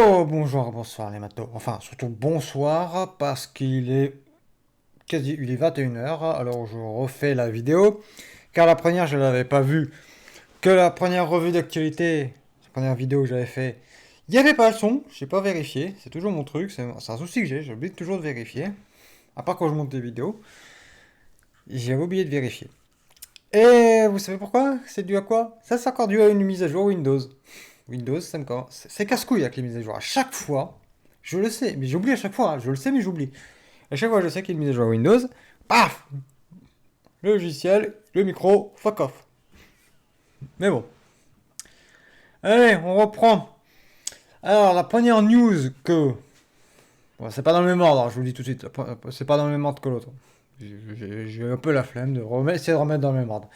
Bonjour, bonsoir les matos. Enfin, surtout bonsoir, parce il est 21 h. Alors je refais la vidéo, car la première, je l'avais pas vue. Que la première revue d'actualité, la première vidéo que j'avais fait, il n'y avait pas le son, j'ai pas vérifié. C'est toujours mon truc, c'est un souci que j'oublie toujours de vérifier. À part quand je monte des vidéos, j'ai oublié de vérifier. Et vous savez pourquoi? C'est dû à quoi? Ça, c'est encore dû à une mise à jour Windows. Windows, c'est casse-couille avec les mises à jour. À chaque fois, je le sais, mais j'oublie à chaque fois. Je le sais, mais j'oublie. À chaque fois, je sais qu'il y a une mise à jour Windows. Paf! Le logiciel, le micro, fuck off. Mais bon. Allez, on reprend. Alors, la première news que. Bon, c'est pas dans le même ordre, je vous le dis tout de suite. C'est pas dans le même ordre que l'autre. J'ai un peu la flemme de essayer de remettre dans le même ordre.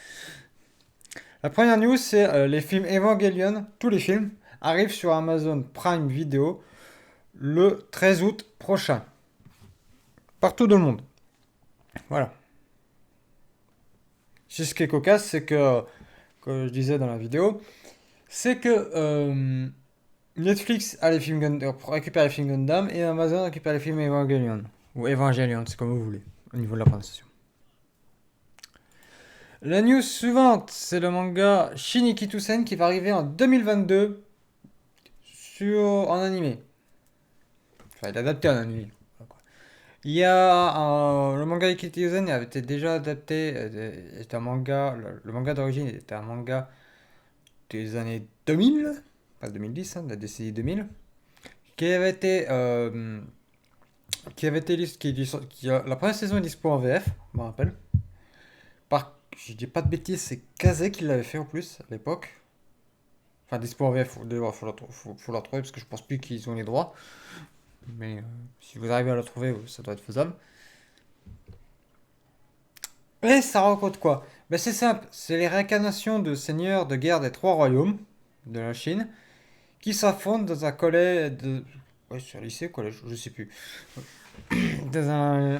La première news, c'est les films Evangelion, tous les films, arrivent sur Amazon Prime Video le 13 août prochain. Partout dans le monde. Voilà. C'est ce qui est cocasse, c'est que je disais dans la vidéo, c'est que Netflix a les films récupère les films Gundam et Amazon récupère les films Evangelion. Ou Evangelion, c'est comme vous voulez, au niveau de la prononciation. La news suivante, c'est le manga Shiniki Tosen qui va arriver en 2022 en animé. Enfin, il est adapté en animé. Il y a le manga Ikitizen avait été déjà adapté, est un manga, le manga d'origine était un manga des années 2000, pas 2010, hein, de la décennie 2000, qui avait été, la première saison est dispo en VF, je me rappelle. Je dis pas de bêtises, c'est Kazé qui l'avait fait en plus à l'époque. Enfin, dispo en VF, faut la trouver parce que je pense plus qu'ils ont les droits. Mais si vous arrivez à la trouver, ça doit être faisable. Et ça raconte quoi? Ben c'est simple, c'est les réincarnations de seigneurs de guerre des trois royaumes de la Chine qui s'affrontent dans un collège ouais, c'est un lycée, collège, je sais plus. Dans un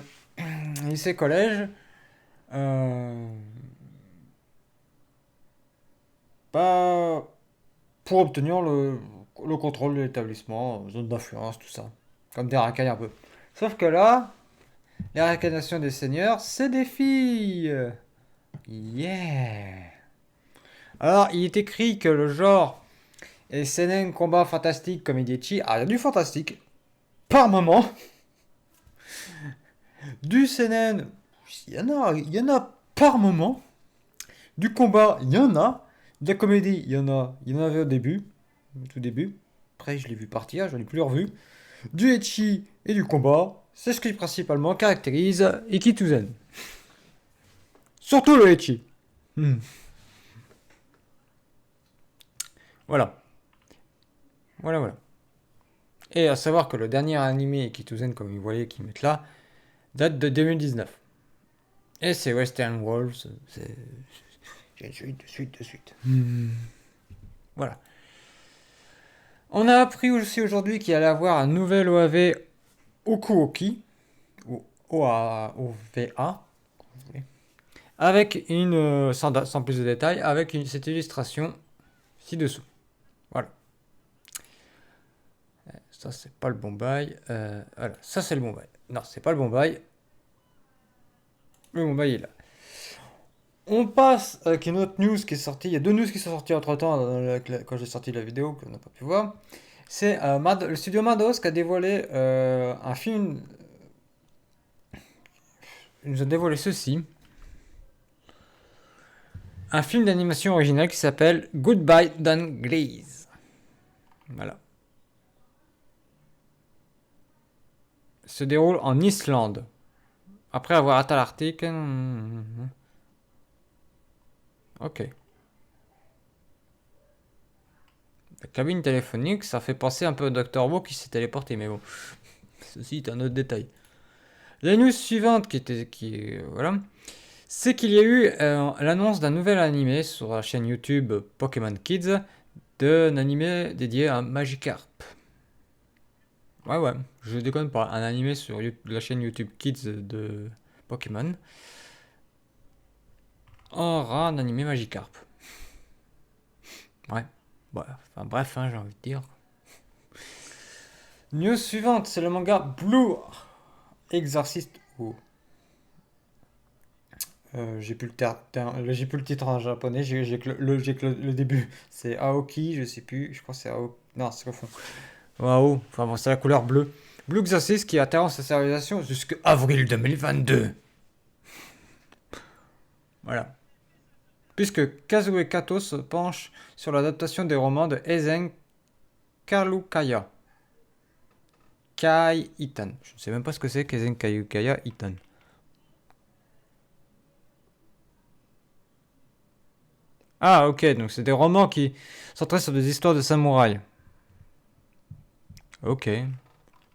lycée-collège, euh, pas pour obtenir le contrôle de l'établissement, zone d'influence, tout ça. Comme des racailles un peu. Sauf que là, les réincarnations des seigneurs, c'est des filles. Yeah. Alors, il est écrit que le genre et seinen combat fantastique comme Edichi, ah, il y a du fantastique par moment, du seinen, il y en a par moment, du combat, il y en a, de la comédie, il y en avait au tout début. Après, je l'ai vu partir, je l'ai plus revu. Du ecchi et du combat, c'est ce qui principalement caractérise Ikituzen. Surtout le ecchi. Hmm. Voilà. Voilà, voilà. Et à savoir que le dernier animé Ikituzen, comme vous voyez qu'ils mettent là, date de 2019. Et c'est Western Wolves. J'ai une suite. Voilà. On a appris aussi aujourd'hui qu'il allait avoir un nouvel OAV Okuoki, ou OVA, avec sans plus de détails, avec cette illustration ci-dessous. Voilà. Ça, c'est pas le bon bail. Voilà. Ça, c'est le bon bail. Non, c'est pas le bon bail. Le bon bail est là. On passe avec une autre news qui est sortie. Il y a deux news qui sont sorties entre temps quand j'ai sorti la vidéo qu'on n'a pas pu voir. C'est le studio Mados qui a dévoilé un film. Il nous a dévoilé ceci. Un film d'animation original qui s'appelle Goodbye Dan Glaze. Voilà. Se déroule en Islande. Après avoir atteint l'Arctique. Ok. La cabine téléphonique, ça fait penser un peu au Dr. Who qui s'est téléporté, mais bon. Ceci est un autre détail. La news suivante voilà, c'est qu'il y a eu l'annonce d'un nouvel animé sur la chaîne YouTube Pokémon Kids, d'un animé dédié à Magikarp. Ouais, ouais, je déconne pas. Un animé sur la chaîne YouTube Kids de Pokémon aura un animé Magikarp. Ouais, enfin bref, hein, j'ai envie de dire. News suivante, c'est le manga Blue Exorcist. Oh. J'ai plus le titre en japonais, j'ai que le début. C'est Aoki, je sais plus, je crois que c'est Aoki. Non, c'est au fond. Waouh, enfin bon, c'est la couleur bleue. Blue Exorcist qui interrompt sa sérialisation jusqu'à avril 2022. Voilà. Puisque Kazue Kato se penche sur l'adaptation des romans de Eisen Kalukaya. Kai Itan. Je ne sais même pas ce que c'est qu'Eisen Kalukaya Itan. Ah, ok, donc c'est des romans qui centrés sur des histoires de samouraïs. Ok. Et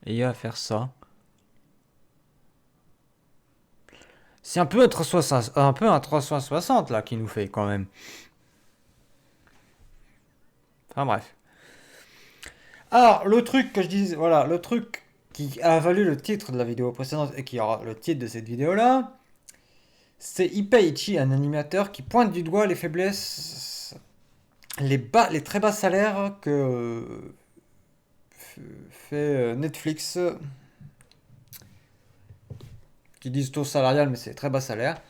il y a à faire ça. C'est un peu un 360 là qui nous fait quand même. Enfin bref. Alors, le truc que je disais, voilà, le truc qui a valu le titre de la vidéo précédente et qui aura le titre de cette vidéo là, c'est Ippeichi, un animateur qui pointe du doigt les faiblesses, les très bas salaires que fait Netflix, qui disent taux salarial, mais c'est très bas salaire.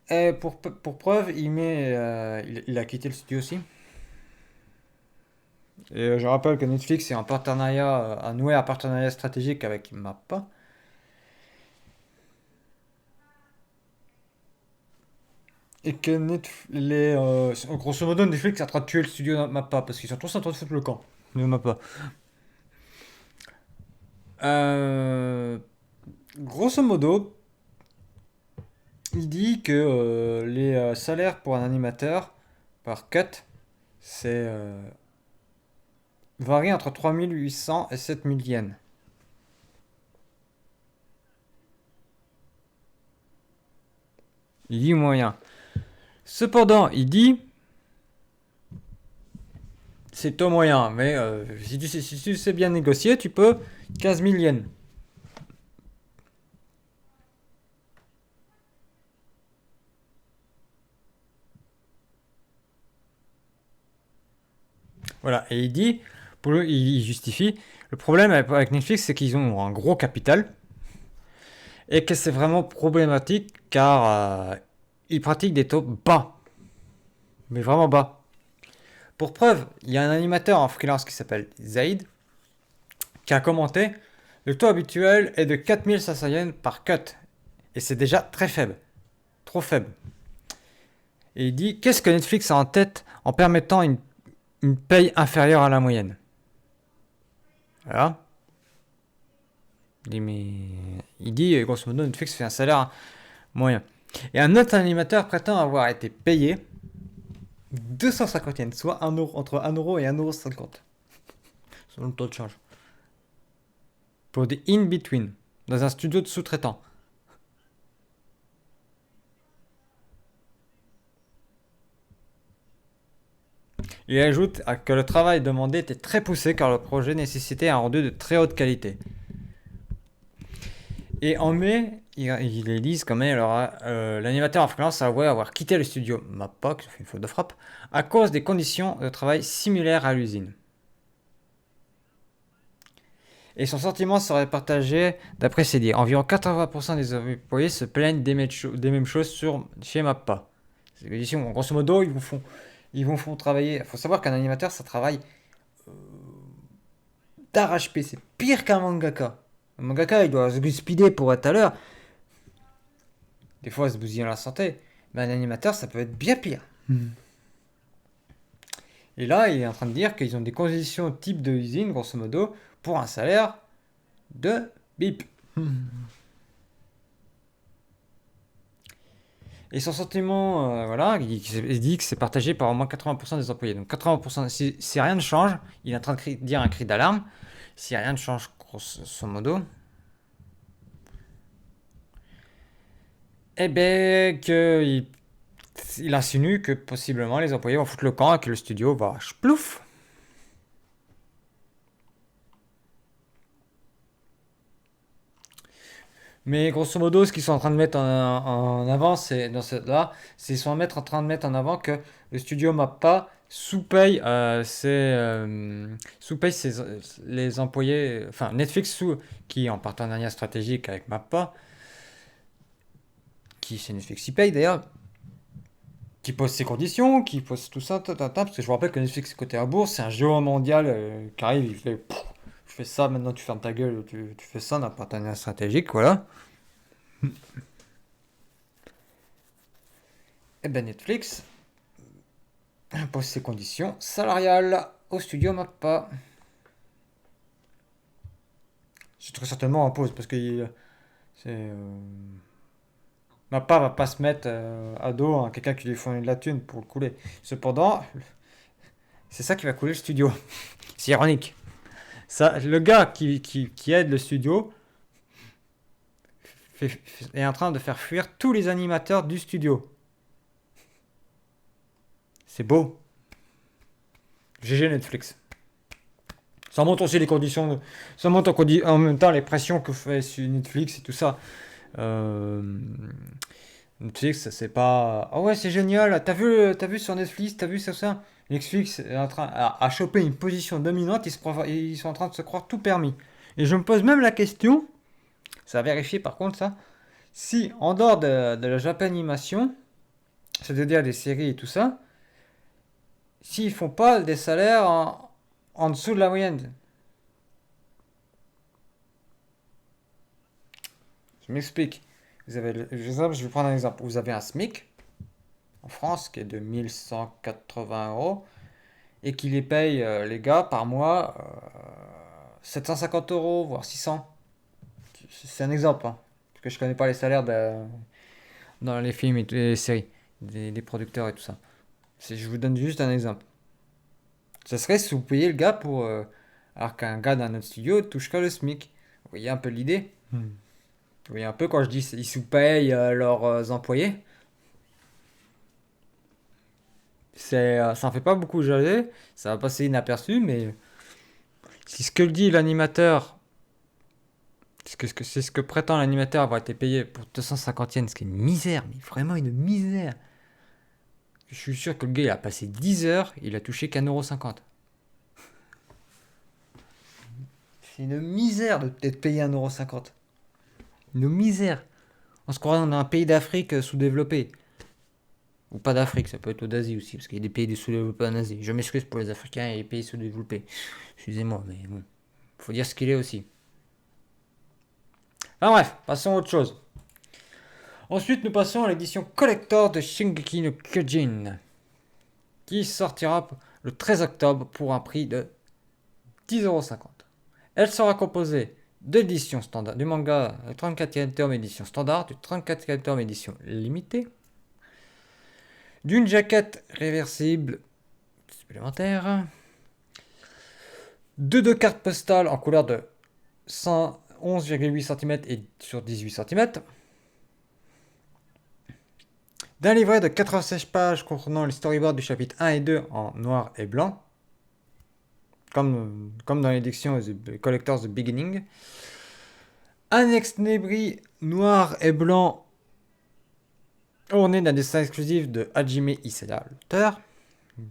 Et pour preuve, il a quitté le studio aussi. Et je rappelle que Netflix est en partenariat, a noué un partenariat stratégique avec Mappa. Et que grosso modo, Netflix est en train de tuer le studio de Mappa parce qu'ils sont tous en train de foutre le camp de Mappa. Euh, Grosso modo, il dit que les salaires pour un animateur par cut, c'est varie entre 3800 et 7000 yens. Il dit moyen. Cependant, il dit c'est au moyen, mais si tu sais bien négocier, tu peux 15 000 yens. Voilà, et il dit, il justifie, le problème avec Netflix, c'est qu'ils ont un gros capital et que c'est vraiment problématique car ils pratiquent des taux bas, mais vraiment bas. Pour preuve, il y a un animateur en freelance qui s'appelle Zaid qui a commenté le taux habituel est de 4500 yens par cut et c'est déjà très faible, trop faible. Et il dit qu'est-ce que Netflix a en tête en permettant une paye inférieure à la moyenne. Voilà. Il dit, grosso modo, Netflix fait un salaire moyen. Et un autre animateur prétend avoir été payé 250 yens, soit entre 1 euro et 1,50 €, selon le taux de change. Pour des in-between, dans un studio de sous-traitants. Il ajoute que le travail demandé était très poussé car le projet nécessitait un rendu de très haute qualité. Et en mai, ils disent quand même, l'animateur en freelance a avoué avoir quitté le studio Mappa, qui a fait une faute de frappe, à cause des conditions de travail similaires à l'usine. Et son sentiment serait partagé d'après ses dires. Environ 80% des employés se plaignent des mêmes choses chez Mappa. Grosso modo, ils vous font travailler. Il faut savoir qu'un animateur, ça travaille d'arrache-pied. C'est pire qu'un mangaka. Un mangaka, il doit se speeder pour être à l'heure. Des fois, se bousiller la santé. Mais un animateur, ça peut être bien pire. Et là, il est en train de dire qu'ils ont des conditions type de usine, grosso modo, pour un salaire de bip. Et son sentiment, voilà, il dit que c'est partagé par au moins 80% des employés. Donc 80%, si rien ne change, il est en train de dire un cri d'alarme. Si rien ne change, grosso modo, eh ben, il insinue que possiblement les employés vont foutre le camp et que le studio va splouf. Mais grosso modo, ce qu'ils sont en train de mettre en avant, c'est dans cette-là, c'est ils sont en train de mettre en avant que le studio Mappa sous-paye les employés, enfin Netflix qui est en partenariat stratégique avec Mappa, qui c'est Netflix qui paye d'ailleurs, qui pose ses conditions, qui pose tout ça, parce que je vous rappelle que Netflix côté à bourse, c'est un géant mondial qui arrive, il fait, pff, je fais ça, maintenant tu fermes ta gueule, tu fais ça, on a un partenariat stratégique, voilà. Et ben Netflix pose ses conditions salariales au studio Mappa. C'est très certainement en pause parce que Mappa va pas se mettre à dos à quelqu'un qui lui fournit de la thune pour le couler. Cependant, c'est ça qui va couler le studio. C'est ironique. Ça, le gars qui aide le studio est en train de faire fuir tous les animateurs du studio. C'est beau. GG Netflix. Ça montre aussi les conditions. Ça montre en même temps les pressions que fait sur Netflix et tout ça. Euh, Netflix, c'est pas. Ah ouais, c'est génial. T'as vu sur Netflix, t'as vu ça? Netflix est en train à choper une position dominante. Ils sont en train de se croire tout permis. Et je me pose même la question. Ça a vérifié par contre ça. Si en dehors de la Japanimation, c'est-à-dire des séries et tout ça, s'ils font pas des salaires en dessous de la moyenne. Je m'explique. Je vais prendre un exemple. Vous avez un SMIC en France qui est de 1180 € et qui les paye, les gars, par mois 750 €, voire 600. C'est un exemple, hein, parce que je connais pas les salaires dans les films et les séries, des producteurs et tout ça. Je vous donne juste un exemple. Ça serait si vous payez le gars alors qu'un gars d'un autre studio touche que le SMIC. Vous voyez un peu l'idée? Vous voyez un peu quand je dis ils sous-payent leurs employés? Ça en fait pas beaucoup jaser, ça va passer inaperçu, mais si ce que dit l'animateur, c'est ce que prétend l'animateur avoir été payé pour 250 yens, ce qui est une misère, mais vraiment une misère. Je suis sûr que le gars il a passé 10 heures, il a touché qu'1,50 €. C'est une misère d'être payé 1,50 €. Une misère. On se croirait dans un pays d'Afrique sous-développé. Ou pas d'Afrique, ça peut être d'Asie aussi, parce qu'il y a des pays sous-développés en Asie. Je m'excuse pour les Africains et les pays sous-développés. Excusez-moi, mais bon, faut dire ce qu'il est aussi. Enfin bref, passons à autre chose. Ensuite, nous passons à l'édition collector de Shingeki no Kyojin, qui sortira le 13 octobre pour un prix de 10,50 €. Elle sera composée de l'édition standard, du manga 34e tome édition standard, du 34e tome édition limitée, d'une jaquette réversible supplémentaire, de deux cartes postales en couleur de 11,8 cm et sur 18 cm, d'un livret de 96 pages contenant les storyboards du chapitre 1 et 2 en noir et blanc, comme dans l'édition The Collector's The Beginning, un ex-nébris noir et blanc orné d'un dessin exclusif de Hajime Iseda, l'auteur,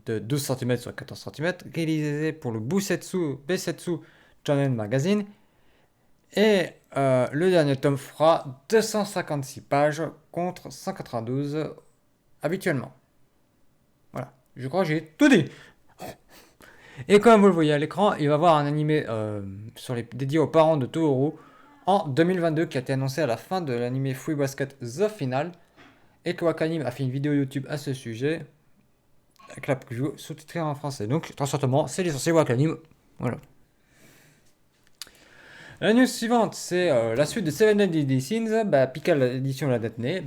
de 12 cm sur 14 cm, réalisé pour le Beisetsu Shonen Magazine. Et le dernier tome fera 256 pages contre 192 habituellement. Voilà, je crois que j'ai tout dit. Et comme vous le voyez à l'écran, il va y avoir un animé dédié aux parents de Tohru en 2022 qui a été annoncé à la fin de l'animé Fruit Basket The Final. Et que Wakanim a fait une vidéo YouTube à ce sujet avec la preview sous-titrée en français. Donc, très certainement, c'est licencié Wakanim. Voilà. La news suivante, c'est la suite de Seven Deadly Sins. Pika, l'édition la date née,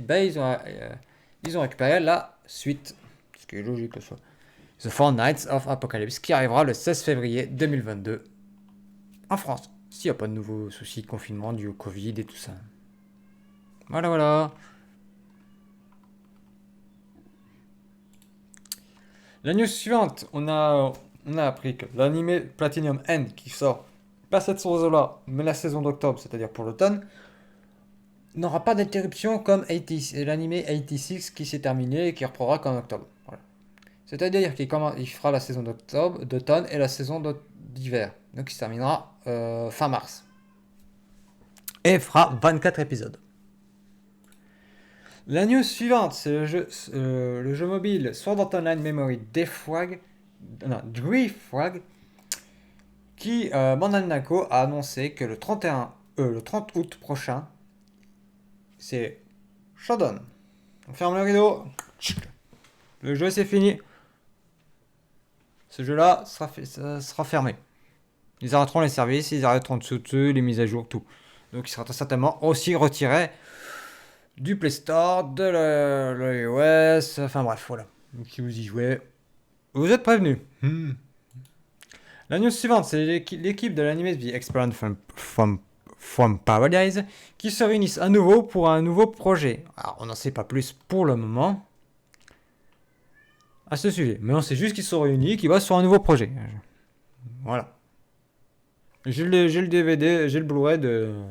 ils ont récupéré la suite, ce qui est logique que ce soit. The Four Nights of Apocalypse, qui arrivera le 16 février 2022 en France. S'il n'y a pas de nouveaux soucis de confinement dû au Covid et tout ça. Voilà, voilà. La news suivante, on a appris que l'anime Platinum End qui sort pas cette saison-là, mais la saison d'octobre, c'est-à-dire pour l'automne, n'aura pas d'interruption comme l'anime 86 qui s'est terminé et qui reprendra qu'en octobre. Voilà. C'est-à-dire il fera la saison d'automne et la saison d'hiver. Donc il se terminera fin mars. Et fera 24 épisodes. La news suivante, c'est le jeu mobile Sword Art Online Memory Driftwag qui, Bandai Namco a annoncé que le 30 août prochain, c'est Shodown. On ferme le rideau. Le jeu c'est fini. Ce jeu-là sera fermé. Ils arrêteront les services, ils arrêteront dessus, les mises à jour, tout. Donc il sera certainement aussi retiré du Play Store, de l'iOS, enfin bref, voilà. Donc si vous y jouez, vous êtes prévenus. La news suivante, c'est l'équipe de l'anime The Experience from Paradise qui se réunissent à nouveau pour un nouveau projet. Alors on n'en sait pas plus pour le moment à ce sujet, mais on sait juste qu'ils sont réunis, qu'ils vont sur un nouveau projet. Voilà. J'ai le DVD, j'ai le Blu-ray de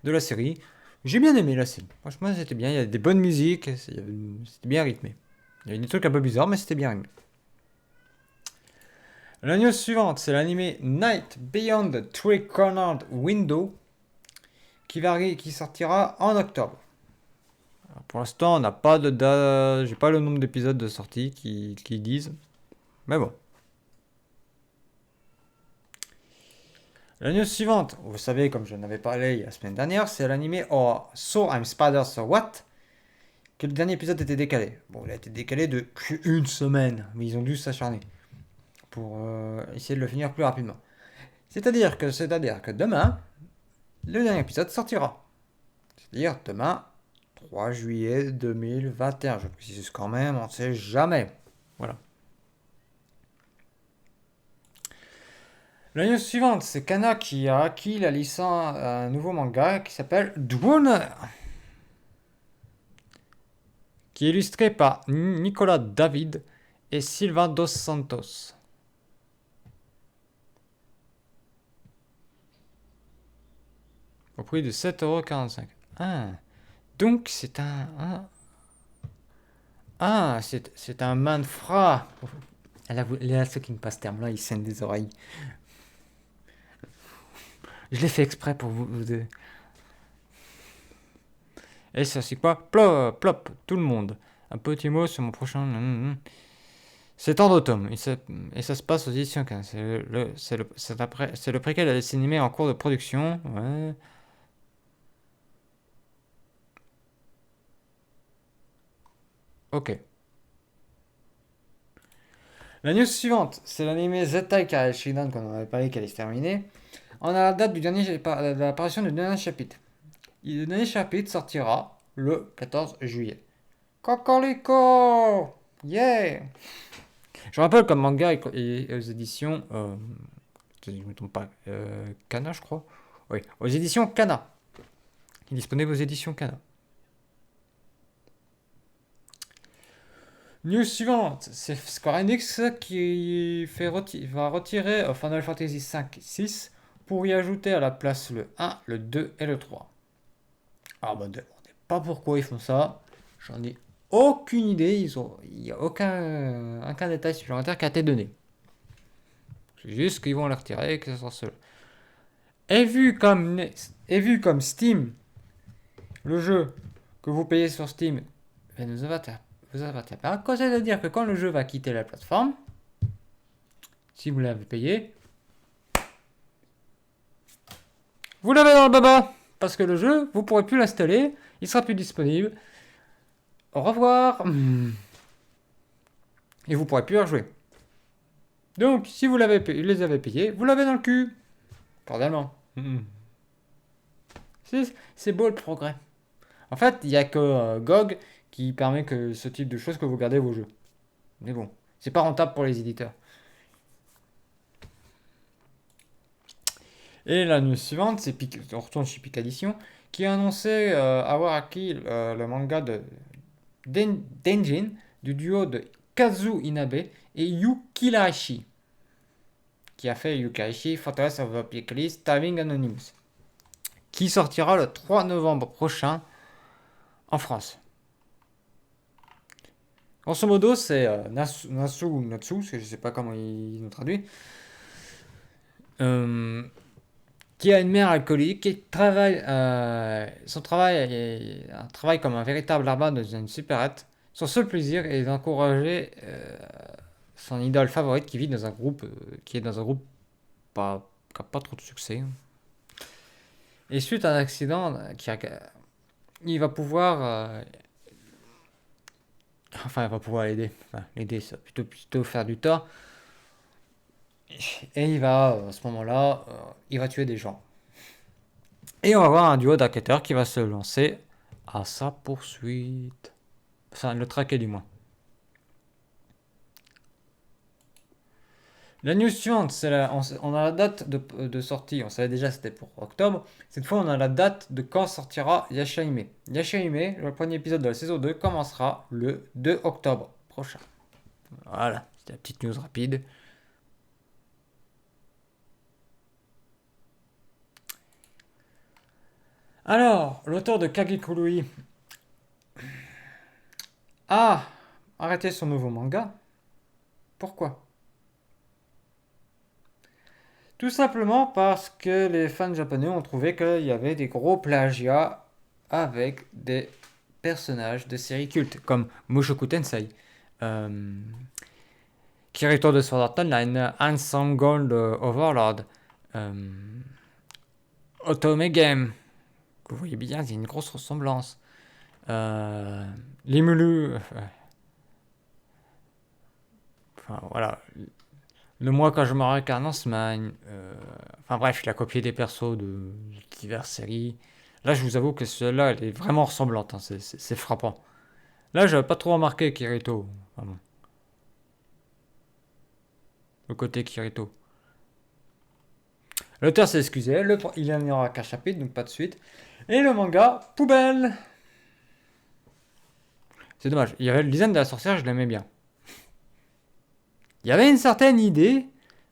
la série. J'ai bien aimé la série. Franchement, c'était bien. Il y a des bonnes musiques. C'était bien rythmé. Il y avait des trucs un peu bizarres, mais c'était bien rythmé. La news suivante, c'est l'anime Night Beyond the Three Cornered Window qui sortira en octobre. Alors, pour l'instant, on n'a pas de date. J'ai pas le nombre d'épisodes de sortie qui disent. Mais bon. La news suivante, vous savez, comme je n'avais parlé la semaine dernière, c'est l'anime So I'm Spider So What, que le dernier épisode était décalé. Bon, il a été décalé de une semaine, mais ils ont dû s'acharner pour essayer de le finir plus rapidement. C'est-à-dire que demain, le dernier épisode sortira. C'est-à-dire demain, 3 juillet 2021. Je précise quand même, on ne sait jamais. Voilà. La news suivante, c'est Kana qui a acquis la licence un nouveau manga qui s'appelle Drone, qui est illustré par Nicolas David et Silva dos Santos. Au prix de 7,45€. Ah, donc c'est c'est un manfra. Là, ceux qui me passent ce terme-là, ils saignent des oreilles. Je l'ai fait exprès pour vous deux. Et ça, c'est quoi? Plop, plop, tout le monde. Un petit mot sur mon prochain. C'est en automne et ça se passe aux éditions 15. C'est le préquel à dessin animé en cours de production. Ouais. Ok. La news suivante, c'est l'anime Zettai Kareshidan qu'on avait parlé qui allait se terminer. On a la date de l'apparition du dernier chapitre. Le dernier chapitre sortira le 14 juillet. Cocorico! Yeah! Je rappelle comme manga et aux éditions. Je ne me trompe pas. Kana, je crois. Oui, aux éditions Kana. Il est disponible aux éditions Kana. News suivante, c'est Square Enix qui va retirer Final Fantasy V 6 pour y ajouter à la place le 1, le 2 et le 3. Alors, me demandez pas pourquoi ils font ça. J'en ai aucune idée. Il n'y a aucun détail supplémentaire qui a été donné. C'est juste qu'ils vont le retirer et que ce sera seul. Et vu comme Steam, le jeu que vous payez sur Steam, nous avatars. À quoi ça veut dire que quand le jeu va quitter la plateforme, si vous l'avez payé, vous l'avez dans le baba. Parce que le jeu, vous ne pourrez plus l'installer, il sera plus disponible. Au revoir. Et vous ne pourrez plus y rejouer. Donc, si vous les avez payés, vous l'avez dans le cul. Cordialement. C'est beau le progrès. En fait, il n'y a que GOG qui permet que ce type de choses que vous gardez vos jeux. Mais bon, c'est pas rentable pour les éditeurs. Et la news suivante, on retourne chez Picadition, qui a annoncé avoir acquis le manga de Denjin du duo de Kazu Inabe et Yukirashi, qui a fait Yukirashi, Fortress of the Pickles, Starving Anonymous, qui sortira le 3 novembre prochain en France. Grosso modo, c'est Natsu ou Natsu, parce que je sais pas comment il nous traduit, qui a une mère alcoolique, qui travaille, son travail est un travail comme un véritable arbre dans une supérette. Son seul plaisir est d'encourager son idole favorite qui vit dans un groupe, qui est dans un groupe qui n'a pas trop de succès. Et suite à un accident, il va pouvoir, il va pouvoir l'aider. Enfin, l'aider, ça va plutôt faire du tort. Et il va, à ce moment-là, il va tuer des gens. Et on va voir un duo d'enquêteurs qui va se lancer à sa poursuite. Enfin, le traquer du moins. La news suivante, on a la date de sortie. On savait déjà que c'était pour octobre. Cette fois, on a la date de quand sortira Yashahime. Yashahime, le premier épisode de la saison 2, commencera le 2 octobre prochain. Voilà, c'était la petite news rapide. Alors, l'auteur de Kagekurui a arrêté son nouveau manga. Pourquoi? Tout simplement parce que les fans japonais ont trouvé qu'il y avait des gros plagiats avec des personnages de séries cultes, comme Mushoku Tensei, Kirito de Sword Art Online, Handsome Gold Overlord, Otome Game. Vous voyez bien, il y a une grosse ressemblance. Limulu. Enfin, voilà. Le mois quand je me réincarne en semaine. Enfin bref, il a copié des persos de diverses séries. Là, je vous avoue que celle-là, elle est vraiment ressemblante. Hein, c'est frappant. Là, j'avais pas trop remarqué Kirito. Vraiment. Le côté Kirito. L'auteur s'est excusé. Il n'y en aura qu'un chapitre, donc pas de suite. Et le manga, poubelle. C'est dommage. Il y avait le design de la sorcière, je l'aimais bien. Il y avait une certaine idée,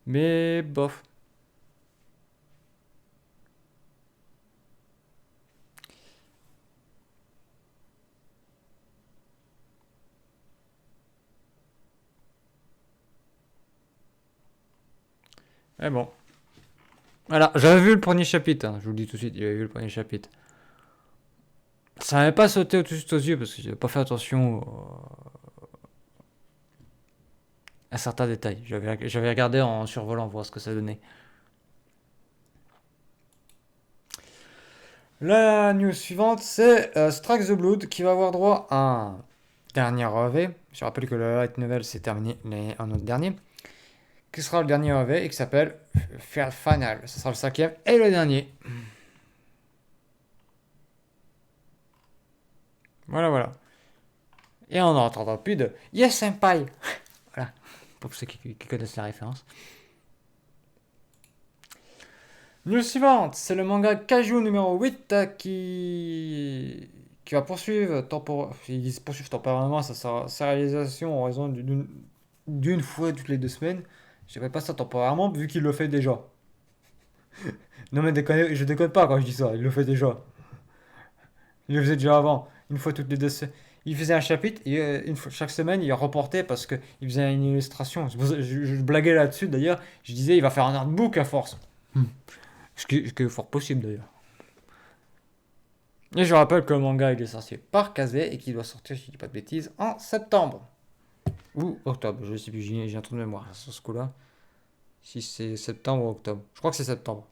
mais bof. Mais bon. Voilà, j'avais vu le premier chapitre, hein, je vous le dis tout de suite, j'avais vu le premier chapitre. Ça m'avait pas sauté tout de suite aux yeux parce que j'avais pas fait attention à certains détails. J'avais regardé en survolant voir ce que ça donnait. La news suivante, c'est Strike the Blood qui va avoir droit à un dernier OV. Je rappelle que le light novel s'est terminé en août dernier. Qui sera le dernier OV et qui s'appelle Fair Final. Ce sera le cinquième et le dernier. Voilà, voilà. Et on n'entendra plus de Yes Senpai. Voilà, pour ceux qui connaissent la référence. News suivante, c'est le manga Kaiju numéro 8 qui va poursuivre temporairement sa réalisation en raison d'une fois toutes les 2 semaines. Je dirais pas ça temporairement vu qu'il le fait déjà. Non mais je déconne pas quand je dis ça, il le fait déjà. Il le faisait déjà avant, une fois toutes les 2 semaines. Il faisait un chapitre et chaque semaine il reportait parce qu'il faisait une illustration. Je blaguais là-dessus d'ailleurs, je disais il va faire un artbook à force. Ce qui est fort possible d'ailleurs. Et je rappelle que le manga il est sorti par Kaze et qu'il doit sortir, si je dis pas de bêtises, en septembre. Ou octobre, je sais plus, j'ai un trou de mémoire sur ce coup-là. Si c'est septembre ou octobre. Je crois que c'est septembre.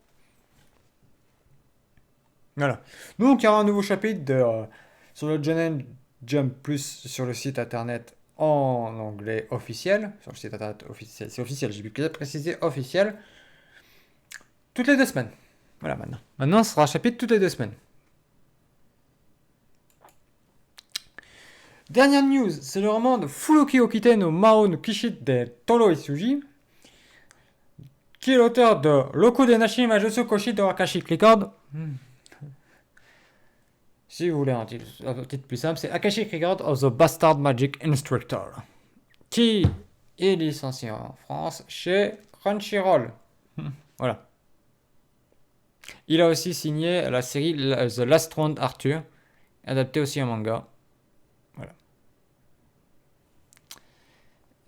Voilà. Donc il y aura un nouveau chapitre sur le Shonen Jump Plus sur le site internet en anglais officiel. Sur le site internet officiel, c'est officiel, j'ai pu préciser officiel. Toutes les 2 semaines. Voilà maintenant. Maintenant ce sera un chapitre toutes les 2 semaines. Dernière news, c'est le roman de Furuki Okite no Mao no Kishi de Toro Isuji, qui est l'auteur de Roku de Nashi Majutsu Koshi de Akashic Record. Si vous voulez un titre plus simple, c'est Akashic Record of the Bastard Magic Instructor, qui est licencié en France chez Crunchyroll. Voilà. Il a aussi signé la série The Last Round Arthur, adapté aussi en manga. Voilà.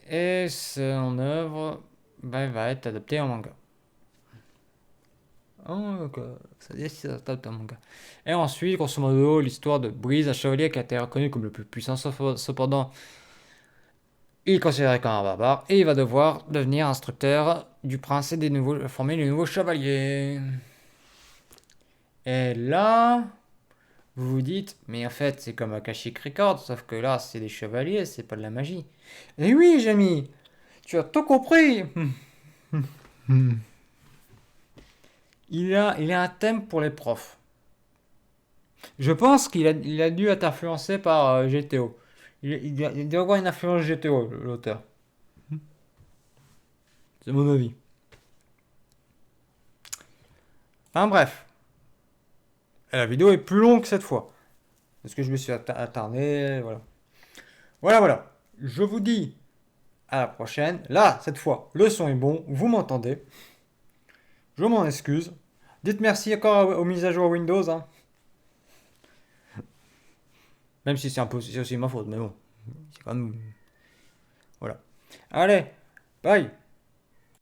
Et son œuvre va être adaptée en manga. Oh, donc, ça dit si ça s'adapte en manga. Et ensuite, grosso modo, l'histoire de Breeze, un chevalier qui a été reconnu comme le plus puissant, cependant, il est considéré comme un barbare, et il va devoir devenir instructeur du prince et former les nouveaux chevaliers. Et là, vous vous dites, mais en fait, c'est comme Akashic Records, sauf que là, c'est des chevaliers, c'est pas de la magie. Et oui, Jamie, tu as tout compris. Il a un thème pour les profs. Je pense qu'il a dû être influencé par GTO. Il doit avoir une influence GTO, l'auteur. C'est mon avis. Enfin bref, la vidéo est plus longue cette fois. Parce que je me suis attardé, voilà. Voilà, voilà. Je vous dis à la prochaine. Là, cette fois, le son est bon, vous m'entendez. Je m'en excuse. Dites merci encore aux mises à jour Windows, hein. Même si c'est aussi ma faute, mais bon. C'est quand même... Voilà. Allez, bye.